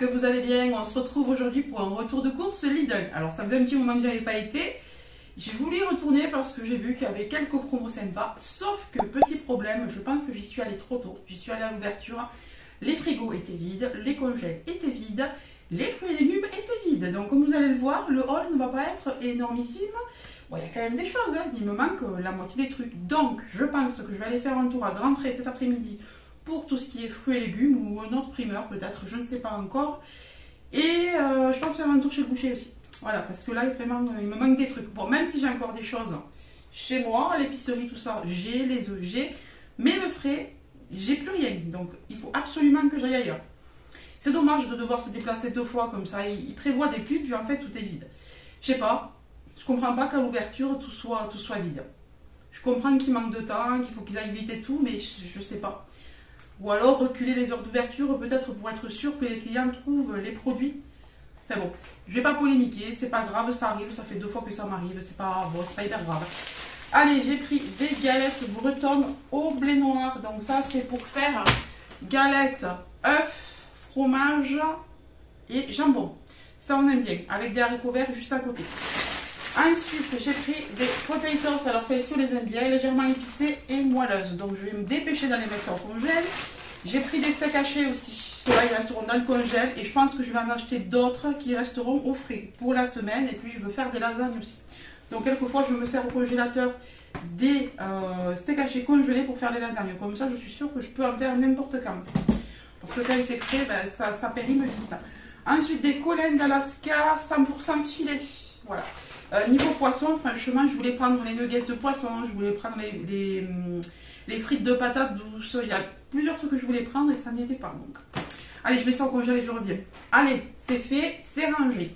que vous allez bien. On se retrouve aujourd'hui pour un retour de course Lidl. Alors ça faisait un petit moment que j'y avais pas été. J'ai voulu y retourner parce que j'ai vu qu'il y avait quelques promos sympas. Sauf que petit problème, je pense que j'y suis allée trop tôt. J'y suis allée à l'ouverture. Les frigos étaient vides, les congèles étaient vides, les fruits et légumes étaient vides. Donc comme vous allez le voir, le haul ne va pas être énormissime. Bon, il y a quand même des choses, hein. Il me manque la moitié des trucs. Donc je pense que je vais aller faire un tour à Grand Frais cet après-midi pour tout ce qui est fruits et légumes ou un autre primeur peut-être, je ne sais pas encore. Et je pense faire un tour chez le boucher aussi. Voilà, parce que là vraiment il me manque des trucs. Bon, même si j'ai encore des choses chez moi, l'épicerie, tout ça, j'ai les œufs, j'ai. Mais le frais, j'ai plus rien. Donc il faut absolument que j'aille ailleurs. C'est dommage de devoir se déplacer 2 fois comme ça. Il prévoit des pubs, puis en fait tout est vide. Je sais pas, je comprends pas qu'à l'ouverture tout soit vide. Je comprends qu'il manque de temps, qu'il faut qu'ils aillent vite et tout, mais je sais pas. Ou alors reculer les heures d'ouverture, peut-être pour être sûr que les clients trouvent les produits. Enfin bon, je vais pas polémiquer, c'est pas grave, ça arrive, ça fait 2 fois que ça m'arrive, c'est pas hyper grave. Allez, j'ai pris des galettes bretonnes au blé noir. Donc ça, c'est pour faire galettes, œufs, fromage et jambon. Ça, on aime bien, avec des haricots verts juste à côté. Ensuite, j'ai pris des potatoes. Alors, celles-ci, on les aime bien, légèrement épicées et moelleuses. Donc, je vais me dépêcher d'aller mettre ça au congèle. J'ai pris des steaks hachés aussi. Ceux-là, ils resteront dans le congèle. Et je pense que je vais en acheter d'autres qui resteront au frais pour la semaine. Et puis, je veux faire des lasagnes aussi. Donc, quelquefois, je me sers au congélateur des steaks hachés congelés pour faire des lasagnes. Comme ça, je suis sûre que je peux en faire n'importe quand. Parce que quand c'est frais, ben, ça périme vite. Ensuite, des collènes d'Alaska 100% filet. Voilà. Niveau poisson, franchement, je voulais prendre les nuggets de poisson, je voulais prendre les frites de patates douces. Il y a plusieurs trucs que je voulais prendre et ça n'y était pas. Donc, allez, je mets ça au congèle et je reviens. Allez, c'est fait, c'est rangé.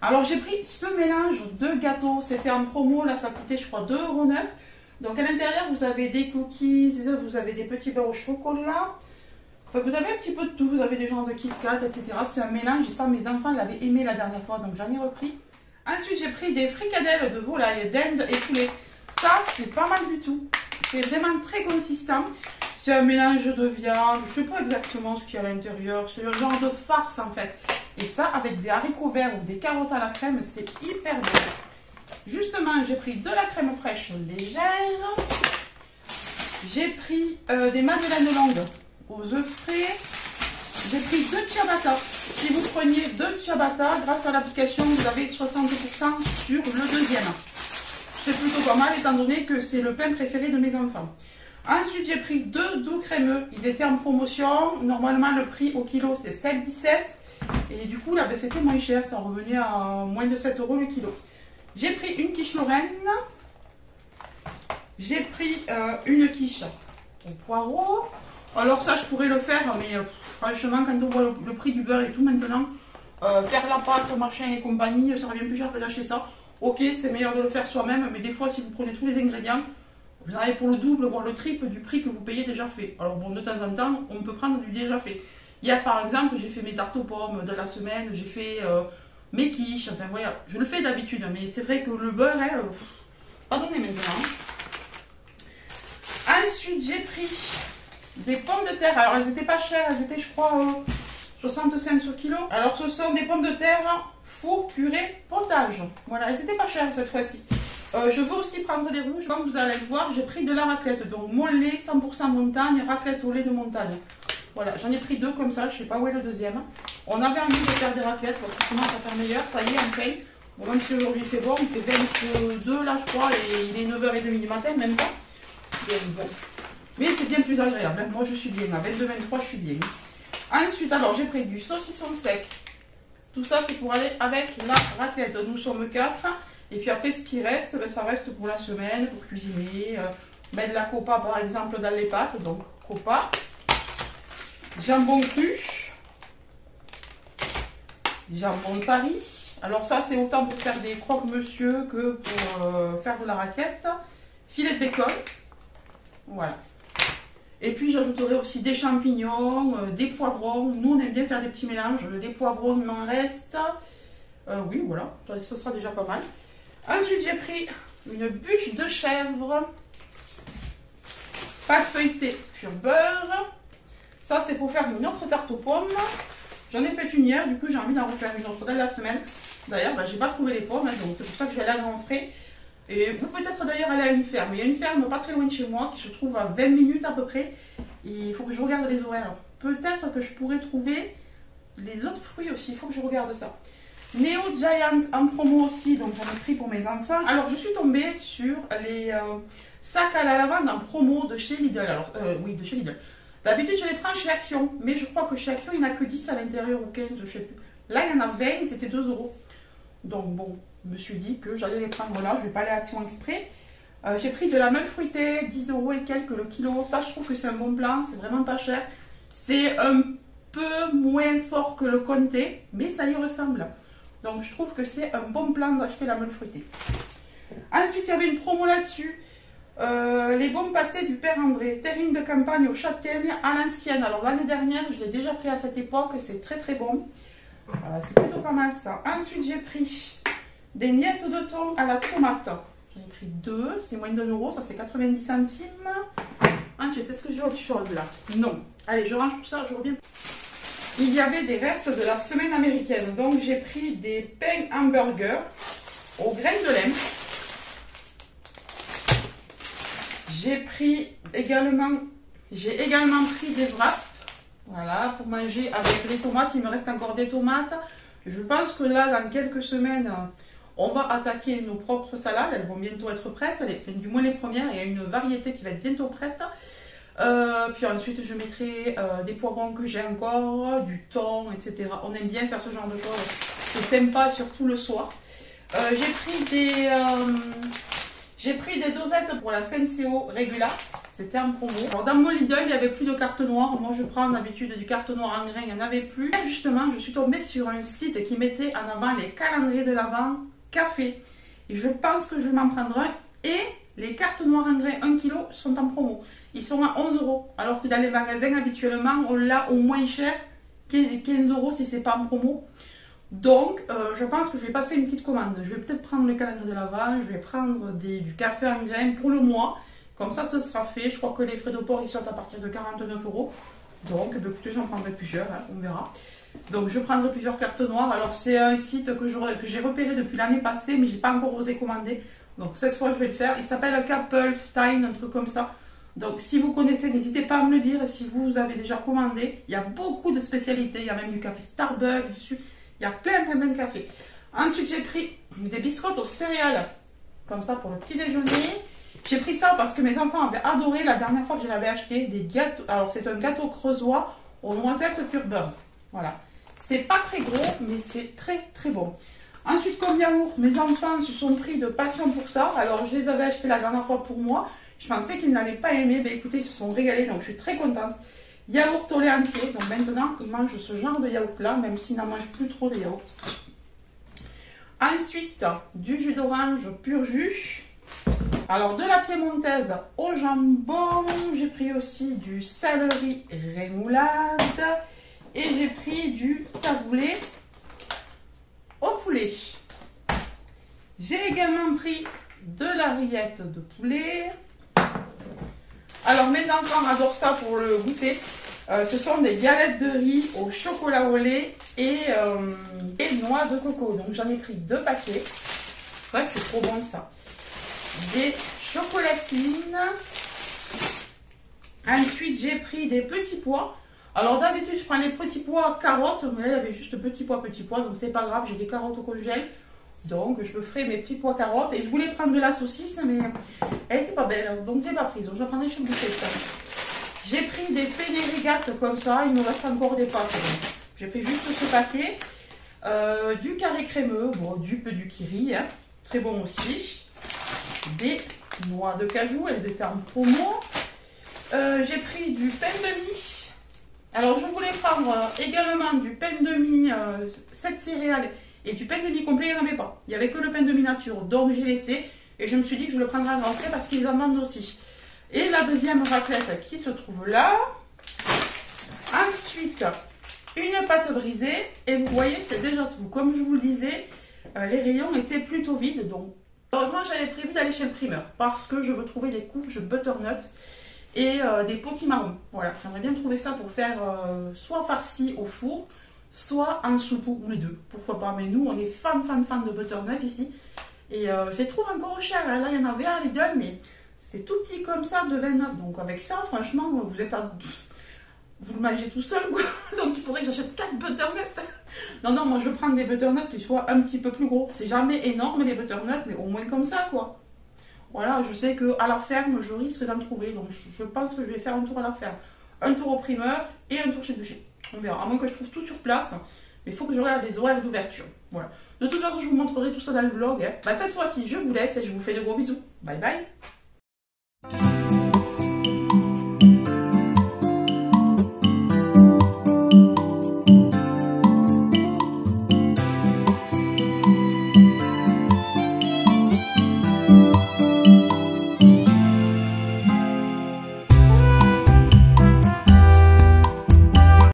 Alors, j'ai pris ce mélange de gâteaux. C'était en promo, là, ça coûtait, je crois, 2,09 €. Donc, à l'intérieur, vous avez des cookies, vous avez des petits beurres au chocolat. Enfin, vous avez un petit peu de tout. Vous avez des genres de Kit Kat, etc. C'est un mélange et ça, mes enfants l'avaient aimé la dernière fois, donc j'en ai repris. Ensuite, j'ai pris des fricadelles de volaille, dinde et poulet. Ça, c'est pas mal du tout. C'est vraiment très consistant. C'est un mélange de viande. Je ne sais pas exactement ce qu'il y a à l'intérieur. C'est un genre de farce, en fait. Et ça, avec des haricots verts ou des carottes à la crème, c'est hyper bon. Justement, j'ai pris de la crème fraîche légère. J'ai pris des madeleines longues aux œufs frais. J'ai pris 2 ciabatta. Si vous preniez 2 ciabatta, grâce à l'application, vous avez 60% sur le deuxième. C'est plutôt pas mal étant donné que c'est le pain préféré de mes enfants. Ensuite, j'ai pris 2 doux crémeux. Ils étaient en promotion. Normalement, le prix au kilo, c'est 7,17 €. Et du coup, là, ben, c'était moins cher. Ça revenait à moins de 7 € le kilo. J'ai pris une quiche Lorraine. J'ai pris une quiche au poireau. Alors ça, je pourrais le faire, mais franchement, quand on voit le prix du beurre et tout maintenant, faire la pâte, machin et compagnie, ça revient plus cher que d'acheter ça. Ok, c'est meilleur de le faire soi-même, mais des fois, si vous prenez tous les ingrédients, vous avez pour le double, voire le triple du prix que vous payez déjà fait. Alors bon, de temps en temps, on peut prendre du déjà fait. Hier, par exemple, j'ai fait mes tartes aux pommes de la semaine, j'ai fait mes quiches, enfin voilà, je le fais d'habitude, mais c'est vrai que le beurre, hein, pas donné maintenant. Ensuite, j'ai pris des pommes de terre. Alors, elles n'étaient pas chères, elles étaient, je crois, 60 cents sur kilo. Alors, ce sont des pommes de terre four, purée, potage. Voilà, elles n'étaient pas chères cette fois-ci. Je veux aussi prendre des rouges. Comme vous allez le voir, j'ai pris de la raclette. Donc, mon lait 100% montagne, raclette au lait de montagne. Voilà, j'en ai pris 2 comme ça. Je ne sais pas où est le deuxième. On avait envie de faire des raclettes parce que commence à faire meilleur. Ça y est, enfin. Bon, même si aujourd'hui il fait bon, il fait 22 là, je crois, et il est 9h30 du matin, même pas. Bien, bon. Mais c'est bien plus agréable. Moi, je suis bien. À 22-23, je suis bien. Ensuite, alors, j'ai pris du saucisson sec. Tout ça, c'est pour aller avec la raclette. Nous sommes 4. Et puis après, ce qui reste, ben, ça reste pour la semaine, pour cuisiner. Mettre de la copa, par exemple, dans les pâtes. Donc, copa. Jambon cru. Jambon de Paris. Alors ça, c'est autant pour faire des croque-monsieur que pour faire de la raclette. Filet de bacon. Voilà. Et puis j'ajouterai aussi des champignons, des poivrons. Nous on aime bien faire des petits mélanges. Des poivrons, il m'en reste. Oui, voilà, ça sera déjà pas mal. Ensuite j'ai pris une bûche de chèvre. Pâte feuilletée sur beurre. Ça c'est pour faire une autre tarte aux pommes. J'en ai fait une hier, du coup j'ai envie d'en refaire une autre dans la semaine. D'ailleurs, j'ai pas trouvé les pommes, donc c'est pour ça que je vais aller à Grand Frais. Et ou peut-être d'ailleurs aller à une ferme. Il y a une ferme pas très loin de chez moi qui se trouve à 20 minutes à peu près. Et il faut que je regarde les horaires. Peut-être que je pourrais trouver les autres fruits aussi, il faut que je regarde ça. Neo Giant en promo aussi, donc j'en ai pris pour mes enfants. Alors je suis tombée sur les sacs à la lavande en promo de chez Lidl. Alors oui, de chez Lidl. D'habitude je les prends chez Action, mais je crois que chez Action il n'y en a que 10 à l'intérieur ou 15, je sais plus. Là il y en a 20 et c'était 2 €. Donc bon, je me suis dit que j'allais les prendre là, je ne vais pas aller à Action exprès. J'ai pris de la meule fruitée, 10 € et quelques le kilo. Ça je trouve que c'est un bon plan, c'est vraiment pas cher. C'est un peu moins fort que le comté, mais ça y ressemble. Donc je trouve que c'est un bon plan d'acheter la meule fruitée. Ensuite, il y avait une promo là-dessus. Les bons pâtés du Père André. Terrine de campagne au châtaigne à l'ancienne. Alors l'année dernière, je l'ai déjà pris à cette époque. C'est très très bon. C'est plutôt pas mal ça. Ensuite, j'ai pris des miettes de thon à la tomate. J'en ai pris 2. C'est moins de 1 €. Ça, c'est 90 centimes. Ensuite, est-ce que j'ai autre chose là? Non. Allez, je range tout ça, je reviens. Il y avait des restes de la semaine américaine. Donc, j'ai pris des pains hamburgers aux graines de lin. J'ai également pris des wraps. Voilà, pour manger avec les tomates. Il me reste encore des tomates. Je pense que là, dans quelques semaines, on va attaquer nos propres salades. Elles vont bientôt être prêtes. Enfin, du moins les premières. Il y a une variété qui va être bientôt prête. Puis ensuite, je mettrai des poivrons que j'ai encore, du thon, etc. On aime bien faire ce genre de choses. C'est sympa, surtout le soir. J'ai pris des dosettes pour la Senseo Regula. C'était en promo. Alors dans mon Lidl, il n'y avait plus de carte noire. Moi, je prends d'habitude du carte noire en grain. Il n'y en avait plus. Et justement, je suis tombée sur un site qui mettait en avant les calendriers de l'Avent café. Et je pense que je vais m'en prendre un. Et les cartes noires en grain 1 kg sont en promo. Ils sont à 11 €. Alors que dans les magasins, habituellement, on l'a au moins cher, 15 € si c'est pas en promo. Donc, je pense que je vais passer une petite commande. Je vais peut-être prendre le calendrier de l'Avent, je vais prendre du café en grains pour le mois. Comme ça, ce sera fait. Je crois que les frais de port, ils sont à partir de 49 €. Donc, écoutez, j'en prendrai plusieurs, hein, on verra. Donc, je prendrai plusieurs cartes noires. Alors, c'est un site que j'ai repéré depuis l'année passée, mais je n'ai pas encore osé commander. Donc, cette fois, je vais le faire. Il s'appelle Couple Time, un truc comme ça. Donc, si vous connaissez, n'hésitez pas à me le dire. Et si vous avez déjà commandé, il y a beaucoup de spécialités. Il y a même du café Starbucks dessus. Il y a plein de café. Ensuite, j'ai pris des biscottes aux céréales. Comme ça, pour le petit déjeuner. J'ai pris ça parce que mes enfants avaient adoré la dernière fois que je l'avais acheté. Des gâteaux. Alors, c'est un gâteau creusois aux noisettes pure beurre. Voilà. C'est pas très gros, mais c'est très très bon. Ensuite, comme yaourt, mes enfants se sont pris de passion pour ça. Alors, je les avais achetés la dernière fois pour moi. Je pensais qu'ils n'allaient pas aimer. Ben, écoutez, ils se sont régalés, donc je suis très contente. Yaourt au lait entier. Donc maintenant, ils mangent ce genre de yaourt-là, même s'ils n'en mangent plus trop de yaourt. Ensuite, du jus d'orange pur jus. Alors, de la piémontaise au jambon. J'ai pris aussi du céleri rémoulade. Et j'ai pris du taboulé au poulet. J'ai également pris de la rillette de poulet. Alors mes enfants adorent ça pour le goûter. Ce sont des galettes de riz au chocolat au lait et noix de coco. Donc j'en ai pris 2 paquets. C'est vrai que c'est trop bon ça. Des chocolatines. Ensuite j'ai pris des petits pois. Alors d'habitude je prends les petits pois carottes, mais là il y avait juste petits pois, donc c'est pas grave, j'ai des carottes au congèle. Donc je me ferai mes petits pois carottes. Et je voulais prendre de la saucisse, mais elle était pas belle, donc je l'ai pas prise. Donc je la prendrai chez le boucher. J'ai pris des penne rigates comme ça, il me reste encore des pâtes. J'ai pris juste ce paquet. Du carré crémeux, bon, du kiri, hein, très bon aussi. Des noix de cajou, elles étaient en promo. J'ai pris du pain de mie. Alors je voulais prendre également du pain de mie 7 céréales et du pain de mie complet, il n'y en avait pas. Il n'y avait que le pain de mie nature, donc j'ai laissé et je me suis dit que je le prendrais en rentrée parce qu'ils en vendent aussi. Et la deuxième raclette qui se trouve là. Ensuite, une pâte brisée et vous voyez, c'est déjà tout. Comme je vous le disais, les rayons étaient plutôt vides, donc heureusement j'avais prévu d'aller chez le primeur parce que je veux trouver des courges butternut et des potimarrons. Voilà, j'aimerais bien trouver ça pour faire soit farci au four, soit en soupe, ou les deux, pourquoi pas. Mais nous, on est fan de butternut ici. Et je les trouve encore chers. Hein. Là, il y en avait à Lidl, mais c'était tout petit comme ça, de 29. Donc avec ça, franchement, vous êtes à... Vous le mangez tout seul, quoi. Donc il faudrait que j'achète 4 butternuts. Non, moi je prends des butternuts qui soient un petit peu plus gros. C'est jamais énorme les butternuts, mais au moins comme ça, quoi. Voilà, je sais qu'à la ferme, je risque d'en trouver. Donc je pense que je vais faire un tour à la ferme. Un tour au primeur et un tour chez Boucher. On verra, à moins que je trouve tout sur place. Mais il faut que je regarde les horaires d'ouverture. Voilà. De toute façon, je vous montrerai tout ça dans le vlog. Hein. Bah, cette fois-ci, je vous laisse et je vous fais de gros bisous. Bye bye.